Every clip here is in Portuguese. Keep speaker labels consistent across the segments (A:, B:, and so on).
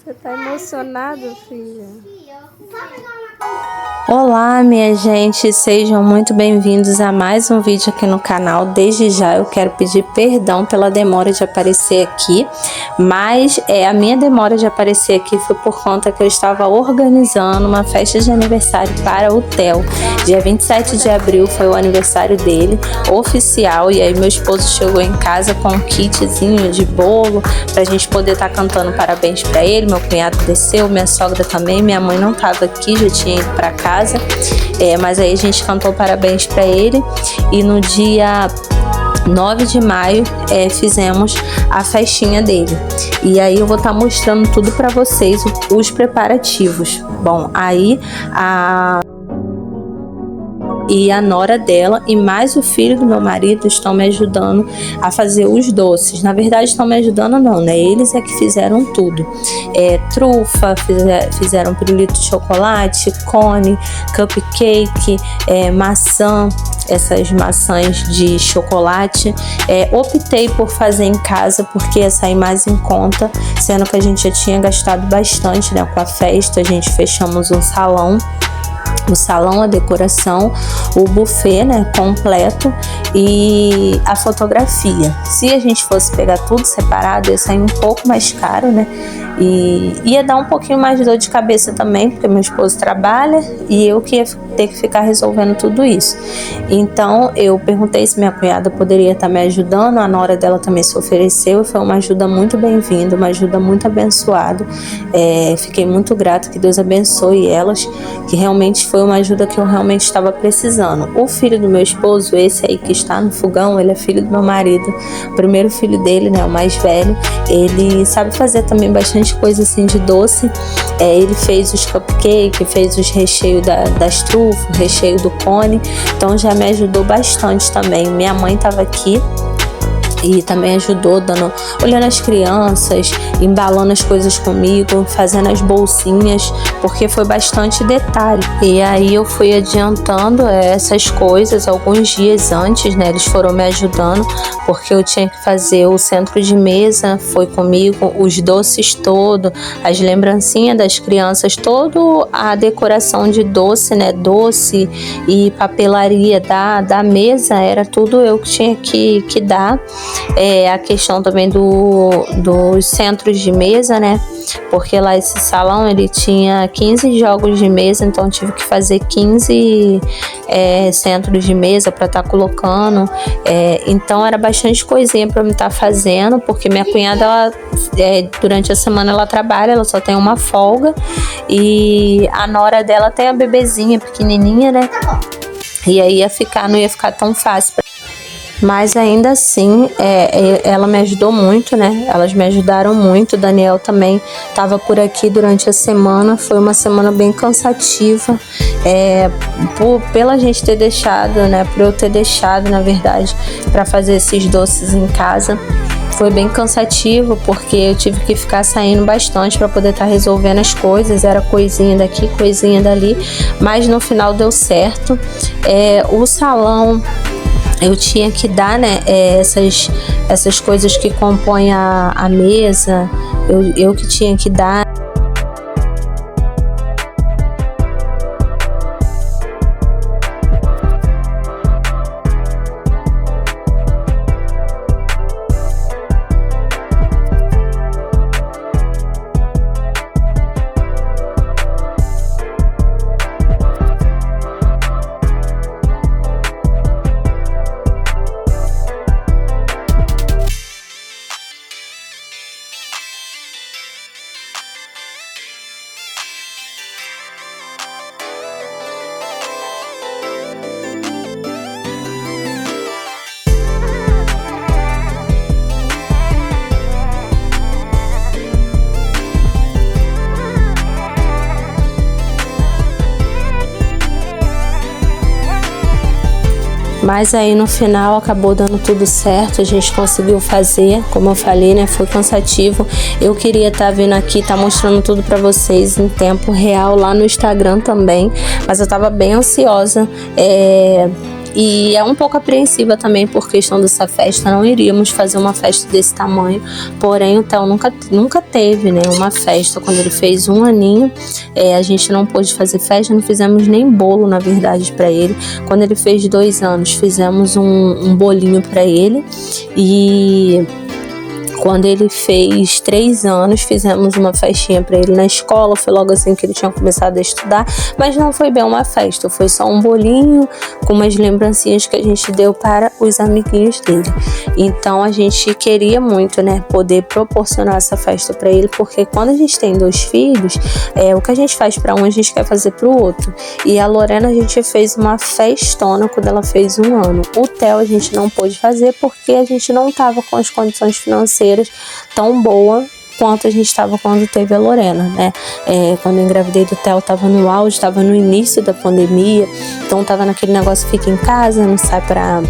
A: Você tá emocionado, filha?
B: Olá, minha gente, sejam muito bem-vindos a mais um vídeo aqui no canal. Desde já eu quero pedir perdão pela demora de aparecer aqui, mas a minha demora de aparecer aqui foi por conta que eu estava organizando uma festa de aniversário para o Theo. Dia 27 de abril foi o aniversário dele, oficial, e aí meu esposo chegou em casa com um kitzinho de bolo pra gente poder estar cantando parabéns para ele. Meu cunhado desceu, minha sogra também, minha mãe não estava aqui, já tinha ido para casa. Mas aí a gente cantou parabéns para ele e no dia 9 de maio fizemos a festinha dele. E aí eu vou estar mostrando tudo para vocês, os preparativos. Bom, aí a nora dela e mais o filho do meu marido estão me ajudando a fazer os doces. Na verdade, estão me ajudando não, né? Eles é que fizeram tudo. Trufa, fizeram pirulito de chocolate, cone, cupcake, maçã, essas maçãs de chocolate. Optei por fazer em casa porque ia sair mais em conta, sendo que a gente já tinha gastado bastante, né, com a festa. A gente fechamos um salão. O salão, a decoração, o buffet, né, completo, e a fotografia. Se a gente fosse pegar tudo separado, ia sair um pouco mais caro, né, e ia dar um pouquinho mais de dor de cabeça também, porque meu esposo trabalha e eu que ia ter que ficar resolvendo tudo isso. Então eu perguntei se minha cunhada poderia estar me ajudando, a nora dela também se ofereceu, e foi uma ajuda muito bem-vinda, uma ajuda muito abençoada. Fiquei muito grata, que Deus abençoe elas, que realmente foi uma ajuda que eu realmente estava precisando. O filho do meu esposo, esse aí que está no fogão, ele é filho do meu marido, o primeiro filho dele, né, o mais velho. Ele sabe fazer também bastante coisa assim de doce. Ele fez os cupcakes, fez os recheios das trufas, o recheio do cone, então já me ajudou bastante também. Minha mãe estava aqui e também ajudou, olhando as crianças, embalando as coisas comigo, fazendo as bolsinhas, porque foi bastante detalhe. E aí eu fui adiantando essas coisas alguns dias antes, né? Eles foram me ajudando, porque eu tinha que fazer o centro de mesa, foi comigo, os doces todo, as lembrancinhas das crianças, toda a decoração de doce, né? Doce e papelaria da mesa, era tudo eu que tinha que dar. A questão também dos centros de mesa, né? Porque lá esse salão ele tinha 15 jogos de mesa, então eu tive que fazer 15 centros de mesa para estar colocando. Então era bastante coisinha para eu estar fazendo, porque minha cunhada ela, durante a semana ela trabalha, ela só tem uma folga, e a nora dela tem a bebezinha pequenininha, né? E aí não ia ficar tão fácil. Mas ainda assim, ela me ajudou muito, né? Elas me ajudaram muito. O Daniel também estava por aqui durante a semana. Foi uma semana bem cansativa, pela gente ter deixado, né? Por eu ter deixado, na verdade, para fazer esses doces em casa. Foi bem cansativo, porque eu tive que ficar saindo bastante para poder estar resolvendo as coisas. Era coisinha daqui, coisinha dali, mas no final deu certo. O salão, eu tinha que dar, né, essas coisas que compõem a mesa, eu que tinha que dar. Mas aí no final acabou dando tudo certo, a gente conseguiu fazer, como eu falei, né, foi cansativo. Eu queria estar vindo aqui, mostrando tudo pra vocês em tempo real lá no Instagram também, mas eu tava bem ansiosa e é um pouco apreensiva também por questão dessa festa. Não iríamos fazer uma festa desse tamanho, porém o Theo nunca teve, né, uma festa. Quando ele fez 1 aninho, a gente não pôde fazer festa, não fizemos nem bolo, na verdade, para ele. Quando ele fez 2 anos, fizemos um bolinho para ele, e quando ele fez 3 anos, fizemos uma festinha para ele na escola. Foi logo assim que ele tinha começado a estudar, mas não foi bem uma festa, foi só um bolinho com umas lembrancinhas que a gente deu para os amiguinhos dele. Então a gente queria muito, né, poder proporcionar essa festa para ele, porque quando a gente tem 2 filhos, o que a gente faz para um, a gente quer fazer para o outro. E a Lorena, a gente fez uma festona quando ela fez 1 ano. O Theo a gente não pôde fazer porque a gente não estava com as condições financeiras tão boa quanto a gente estava quando teve a Lorena, né? Quando eu engravidei do Theo, estava no auge, estava no início da pandemia, então estava naquele negócio, fica em casa, não sai para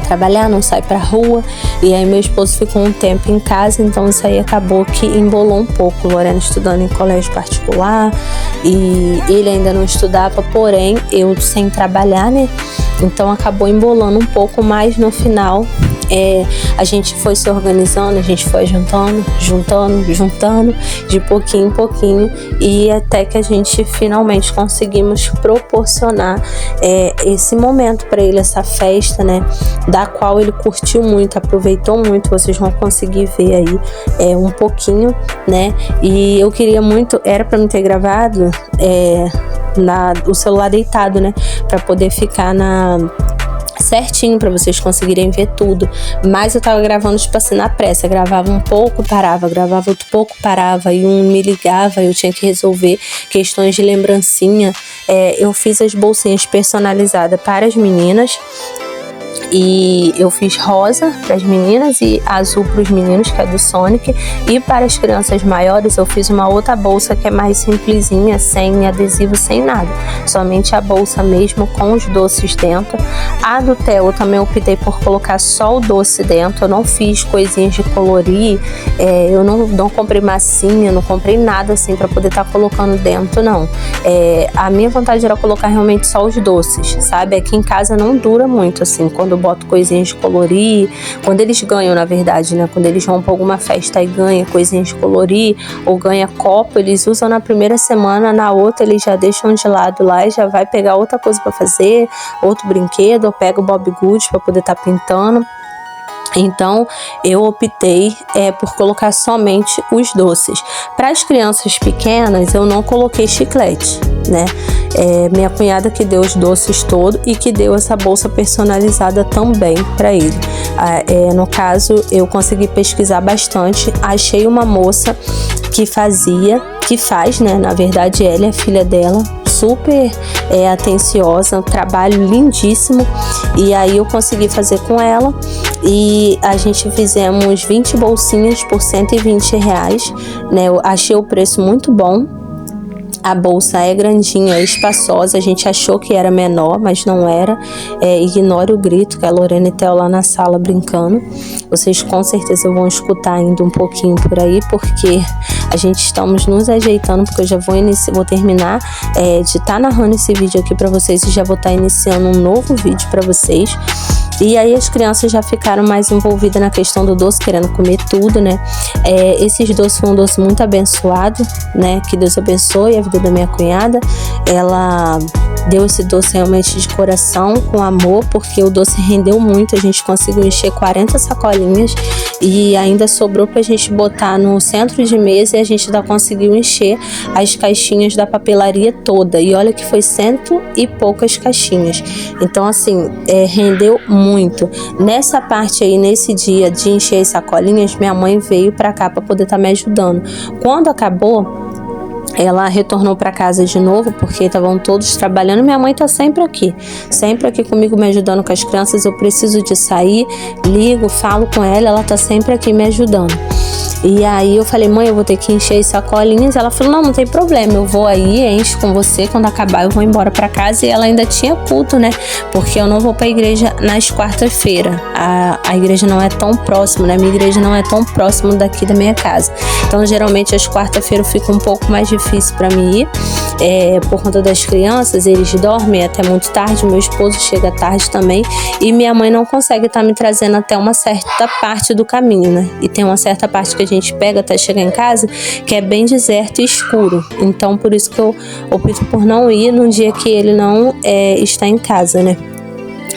B: trabalhar, não sai pra rua, e aí meu esposo ficou um tempo em casa, então isso aí acabou que embolou um pouco. Lorena estudando em colégio particular, e ele ainda não estudava, porém eu sem trabalhar, né? Então acabou embolando um pouco, mas no final a gente foi se organizando, a gente foi juntando, de pouquinho em pouquinho, e até que a gente finalmente conseguimos proporcionar esse momento para ele, essa festa, né, da qual ele curtiu muito, aproveitou muito. Vocês vão conseguir ver aí um pouquinho, né, e eu queria muito, era para não ter gravado o celular deitado, né, para poder ficar certinho para vocês conseguirem ver tudo, mas eu tava gravando tipo assim na pressa, gravava um pouco, parava, gravava outro pouco, parava, e um me ligava, eu tinha que resolver questões de lembrancinha. Eu fiz as bolsinhas personalizadas para as meninas, e eu fiz rosa para as meninas e azul para os meninos, que é do Sonic, e para as crianças maiores eu fiz uma outra bolsa que é mais simplesinha, sem adesivo, sem nada, somente a bolsa mesmo com os doces dentro. A do Theo eu também optei por colocar só o doce dentro, eu não fiz coisinhas de colorir, eu não comprei massinha, não comprei nada assim para poder estar colocando dentro, não. A minha vontade era colocar realmente só os doces, sabe? Aqui em casa não dura muito assim, quando eu boto coisinhas de colorir, quando eles ganham, na verdade, né, quando eles vão para alguma festa e ganham coisinhas de colorir, ou ganha copo, eles usam na primeira semana, na outra eles já deixam de lado lá e já vai pegar outra coisa para fazer, outro brinquedo, ou pega o Bob Good para poder estar pintando. Então eu optei por colocar somente os doces. Para as crianças pequenas eu não coloquei chiclete, né? Minha cunhada que deu os doces todos e que deu essa bolsa personalizada também para ele. No caso eu consegui pesquisar bastante, achei uma moça que faz, né? Na verdade ela é a filha dela, super atenciosa, um trabalho lindíssimo, e aí eu consegui fazer com ela, e a gente fizemos 20 bolsinhas por R$120, né? Eu achei o preço muito bom. A bolsa é grandinha, é espaçosa, a gente achou que era menor, mas não era. Ignore o grito, que a Lorena e Theo lá na sala brincando. Vocês com certeza vão escutar ainda um pouquinho por aí, porque a gente estamos nos ajeitando, porque eu já vou terminar de estar narrando esse vídeo aqui para vocês, e já vou estar iniciando um novo vídeo para vocês. E aí as crianças já ficaram mais envolvidas na questão do doce, querendo comer tudo, né? Esses doces foi um doce muito abençoado, né? Que Deus abençoe a vida da minha cunhada. Ela deu esse doce realmente de coração, com amor, porque o doce rendeu muito. A gente conseguiu encher 40 sacolinhas e ainda sobrou pra gente botar no centro de mesa, e a gente ainda conseguiu encher as caixinhas da papelaria toda. E olha que foi 100 e poucas caixinhas. Então assim, rendeu muito. Nessa parte aí, nesse dia de encher as sacolinhas, minha mãe veio pra cá pra poder estar me ajudando. Quando acabou, ela retornou para casa de novo, porque estavam todos trabalhando. Minha mãe tá sempre aqui comigo, me ajudando com as crianças. Eu preciso de sair, ligo, falo com ela tá sempre aqui me ajudando. E aí eu falei, mãe, eu vou ter que encher as sacolinhas. Ela falou, não tem problema, eu vou aí, encho com você, quando acabar eu vou embora pra casa. E ela ainda tinha culto, né, porque eu não vou pra igreja nas quarta-feiras. A igreja não é tão próxima, né, minha igreja não é tão próxima daqui da minha casa. Então geralmente às quarta-feiras fica um pouco mais difícil pra mim ir. por conta das crianças, eles dormem até muito tarde, meu esposo chega tarde também, e minha mãe não consegue estar me trazendo até uma certa parte do caminho, né? E tem uma certa parte que a gente pega até chegar em casa, que é bem deserto e escuro. Então, por isso que eu opto por não ir num dia que ele não está em casa, né?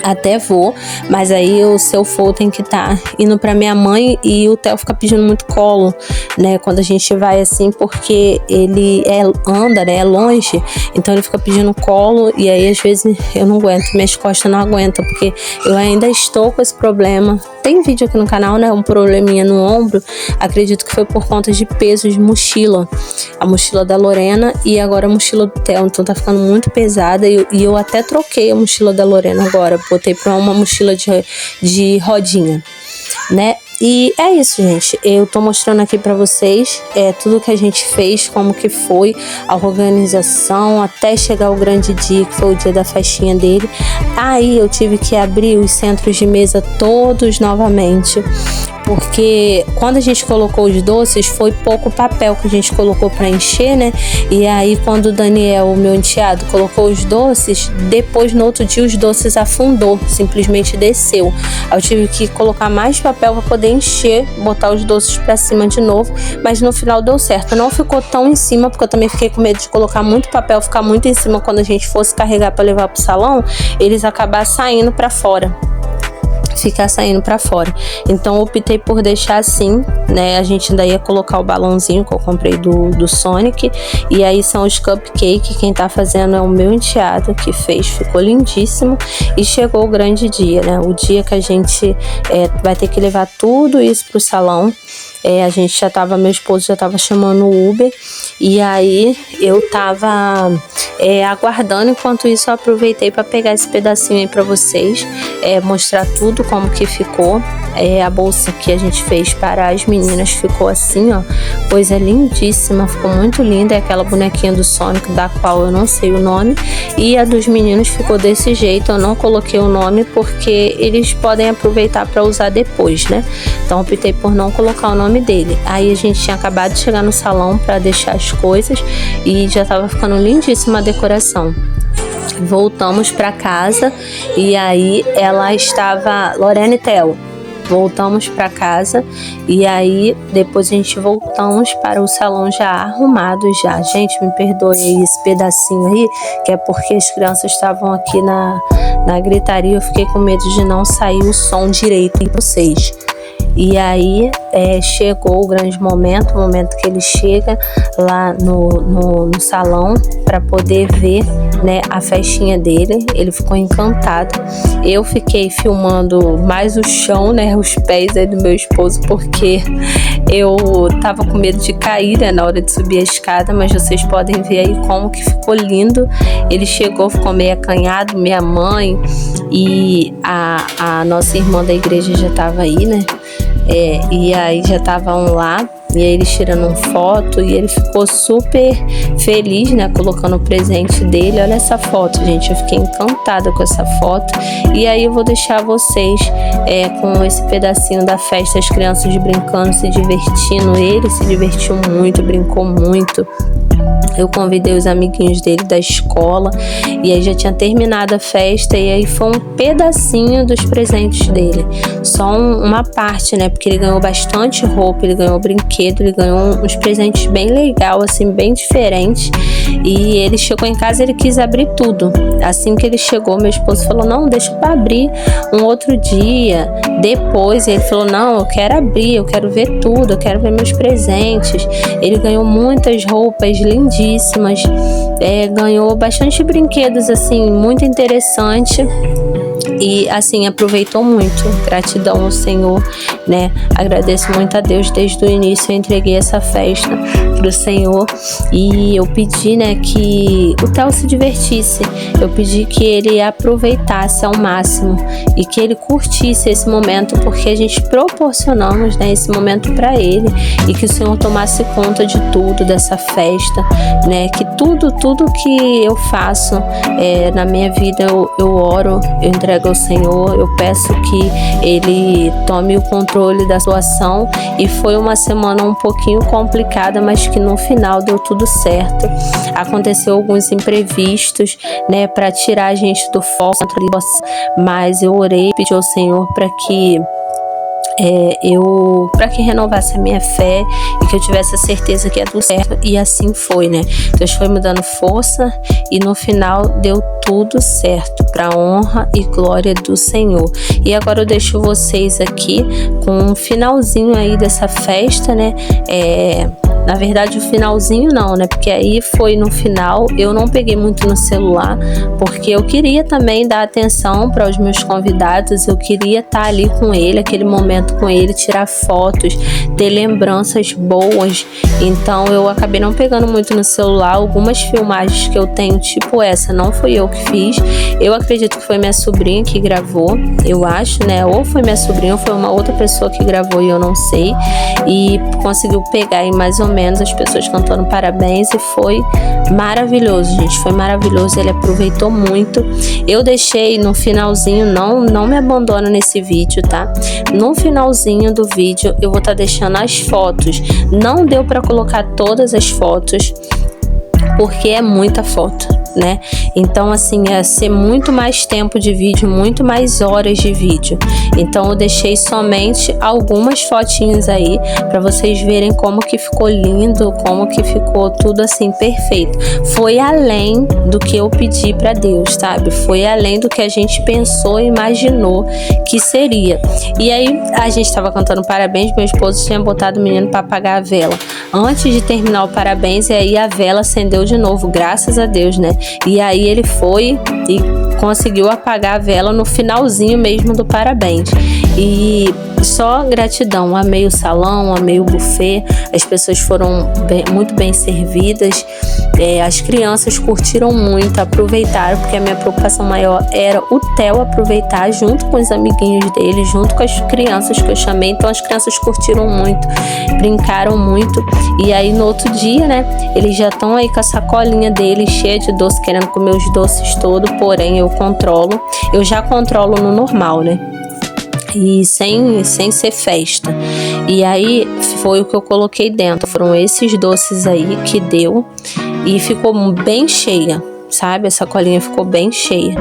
B: Até vou, mas aí se eu for, tem que estar indo pra minha mãe, e o Theo fica pedindo muito colo, né, quando a gente vai assim, porque ele anda, né, é longe, então ele fica pedindo colo, e aí às vezes eu não aguento, minhas costas não aguentam, porque eu ainda estou com esse problema. Tem vídeo aqui no canal, né, um probleminha no ombro, acredito que foi por conta de peso de mochila, a mochila da Lorena e agora a mochila do Theo, então tá ficando muito pesada, e eu até troquei a mochila da Lorena agora, botei pra uma mochila de rodinha, né? E é isso, gente. Eu tô mostrando aqui pra vocês tudo que a gente fez, como que foi a organização até chegar o grande dia, que foi o dia da festinha dele. Aí eu tive que abrir os centros de mesa todos novamente, porque quando a gente colocou os doces, foi pouco papel que a gente colocou para encher, né? E aí quando o Daniel, o meu enteado, colocou os doces, depois no outro dia os doces afundou, simplesmente desceu. Aí eu tive que colocar mais papel para poder encher, botar os doces para cima de novo, mas no final deu certo. Não ficou tão em cima, porque eu também fiquei com medo de colocar muito papel, ficar muito em cima quando a gente fosse carregar para levar pro salão, eles acabar saindo para fora. Ficar saindo pra fora. Então eu optei por deixar assim, né? A gente ainda ia colocar o balãozinho que eu comprei do Sonic, e aí são os cupcakes. Quem tá fazendo é o meu enteado que fez, ficou lindíssimo. E chegou o grande dia, né? O dia que a gente vai ter que levar tudo isso pro salão. A gente meu esposo já tava chamando o Uber, e aí eu tava aguardando. Enquanto isso eu aproveitei para pegar esse pedacinho aí para vocês, mostrar tudo como que ficou. A bolsa que a gente fez para as meninas ficou assim, ó, coisa lindíssima, ficou muito linda. É aquela bonequinha do Sonic, da qual eu não sei o nome, e a dos meninos ficou desse jeito. Eu não coloquei o nome porque eles podem aproveitar para usar depois, né? Então optei por não colocar o nome dele. Aí a gente tinha acabado de chegar no salão para deixar as coisas e já tava ficando lindíssima a decoração. Voltamos para casa e aí ela estava, Lorena e Theo, voltamos para casa, e aí depois a gente voltamos para o salão já arrumado já. Gente, me perdoe aí esse pedacinho aí, que é porque as crianças estavam aqui na gritaria, eu fiquei com medo de não sair o som direito em vocês. E aí chegou o grande momento, o momento que ele chega lá no salão para poder ver, né, a festinha dele. Ele ficou encantado. Eu fiquei filmando mais o chão, né, os pés aí do meu esposo, porque eu tava com medo de cair, né, na hora de subir a escada, mas vocês podem ver aí como que ficou lindo. Ele chegou, ficou meio acanhado. Minha mãe e a nossa irmã da igreja já tava aí, né? E aí já estavam lá, e aí eles tirando foto, e ele ficou super feliz, né, colocando o presente dele. Olha essa foto, gente, eu fiquei encantada com essa foto. E aí eu vou deixar vocês com esse pedacinho da festa, as crianças brincando, se divertindo. Ele se divertiu muito, brincou muito. Eu convidei os amiguinhos dele da escola, e aí já tinha terminado a festa, e aí foi um pedacinho dos presentes dele, só uma parte, né, porque ele ganhou bastante roupa, ele ganhou brinquedo, ele ganhou uns presentes bem legal, assim, bem diferentes. E ele chegou em casa, ele quis abrir tudo. Assim que ele chegou, meu esposo falou: não, deixa pra abrir um outro dia, depois. E ele falou: não, eu quero abrir, eu quero ver tudo, eu quero ver meus presentes. Ele ganhou muitas roupas lindíssimas, ganhou bastante brinquedos, assim, muito interessante. E assim, aproveitou muito. Gratidão ao Senhor, né? Agradeço muito a Deus. Desde o início eu entreguei essa festa pro Senhor, e eu pedi, né, que o Theo se divertisse. Eu pedi que ele aproveitasse ao máximo e que ele curtisse esse momento, porque a gente proporcionamos, né, esse momento para ele, e que o Senhor tomasse conta de tudo dessa festa, né? Que tudo que eu faço na minha vida, eu oro, eu entrego ao Senhor, eu peço que Ele tome o controle controle da situação e foi uma semana um pouquinho complicada, mas que no final deu tudo certo. Aconteceu alguns imprevistos, né, para tirar a gente do foco, mas eu orei, pedi ao Senhor para que renovasse a minha fé e que eu tivesse a certeza que ia tudo certo, e assim foi, né? Deus foi me dando força e no final deu tudo certo, para honra e glória do Senhor. E agora eu deixo vocês aqui com um finalzinho aí dessa festa, né? Na verdade o finalzinho não, né? Porque aí foi no final, eu não peguei muito no celular, porque eu queria também dar atenção para os meus convidados, eu queria estar ali com ele, aquele momento com ele, tirar fotos, ter lembranças boas. Então eu acabei não pegando muito no celular. Algumas filmagens que eu tenho, tipo essa, não fui eu que fiz. Eu acredito que foi minha sobrinha que gravou, eu acho, né? Ou foi minha sobrinha ou foi uma outra pessoa que gravou e eu não sei. E conseguiu pegar aí mais ou menos as pessoas cantando parabéns e foi maravilhoso, gente. Foi maravilhoso, ele aproveitou muito. Eu deixei no finalzinho, não me abandona nesse vídeo, tá? No finalzinho do vídeo eu vou estar deixando as fotos. Não deu para colocar todas as fotos porque é muita foto, né? Então assim, ia ser muito mais tempo de vídeo, muito mais horas de vídeo. Então eu deixei somente algumas fotinhas aí para vocês verem como que ficou lindo, como que ficou tudo assim perfeito. Foi além do que eu pedi para Deus, sabe? Foi além do que a gente pensou e imaginou que seria. E aí a gente estava cantando parabéns, meu esposo tinha botado o menino para apagar a vela antes de terminar o parabéns, e aí a vela acendeu de novo, graças a Deus, né? E aí ele foi e conseguiu apagar a vela no finalzinho mesmo do parabéns. E só gratidão, amei o salão, amei o buffet, as pessoas foram muito bem servidas, as crianças curtiram muito, aproveitaram, porque a minha preocupação maior era o Theo aproveitar junto com os amiguinhos dele, junto com as crianças que eu chamei. Então as crianças curtiram muito, brincaram muito, e aí no outro dia, né, eles já estão aí com a sacolinha deles cheia de doce, querendo comer os doces todos, porém eu já controlo no normal, né? E sem ser festa. E aí foi o que eu coloquei dentro, foram esses doces aí que deu, e ficou bem cheia, sabe? A sacolinha ficou bem cheia.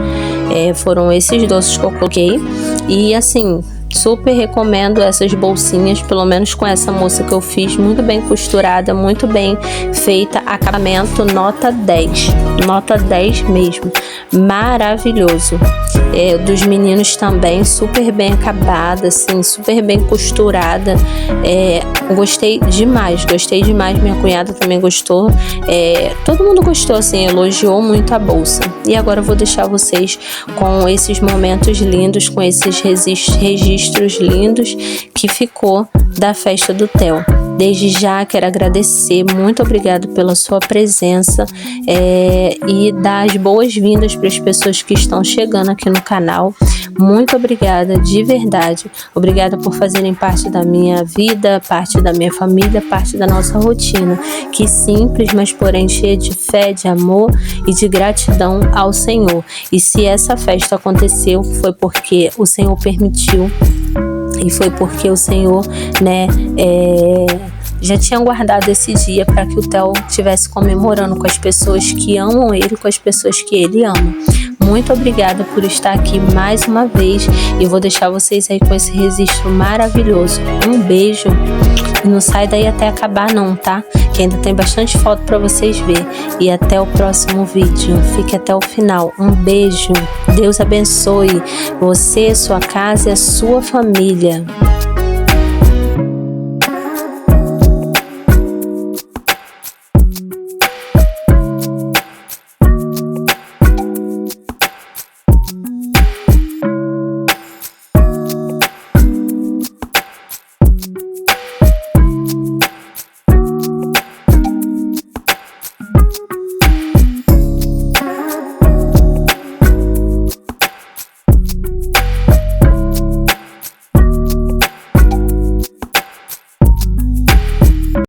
B: Foram esses doces que eu coloquei. E assim, super recomendo essas bolsinhas, pelo menos com essa moça que eu fiz, muito bem costurada, muito bem feita, acabamento nota 10 mesmo, maravilhoso. Dos meninos também, super bem acabada, assim, super bem costurada. Gostei demais, minha cunhada também gostou, todo mundo gostou, assim, elogiou muito a bolsa. E agora eu vou deixar vocês com esses momentos lindos, com esses registros lindos que ficou da festa do Theo. Desde já quero agradecer, muito obrigado pela sua presença, e dar as boas-vindas para as pessoas que estão chegando aqui no canal. Muito obrigada, de verdade. Obrigada por fazerem parte da minha vida, parte da minha família, parte da nossa rotina, que simples, mas porém cheia de fé, de amor e de gratidão ao Senhor. E se essa festa aconteceu, foi porque o Senhor permitiu, e foi porque o Senhor, né, já tinha guardado esse dia para que o Theo estivesse comemorando com as pessoas que amam ele, com as pessoas que ele ama. Muito obrigada por estar aqui mais uma vez, e vou deixar vocês aí com esse registro maravilhoso. Um beijo, e não sai daí até acabar não, tá? Que ainda tem bastante foto para vocês ver. E até o próximo vídeo, fique até o final. Um beijo, Deus abençoe você, sua casa e a sua família.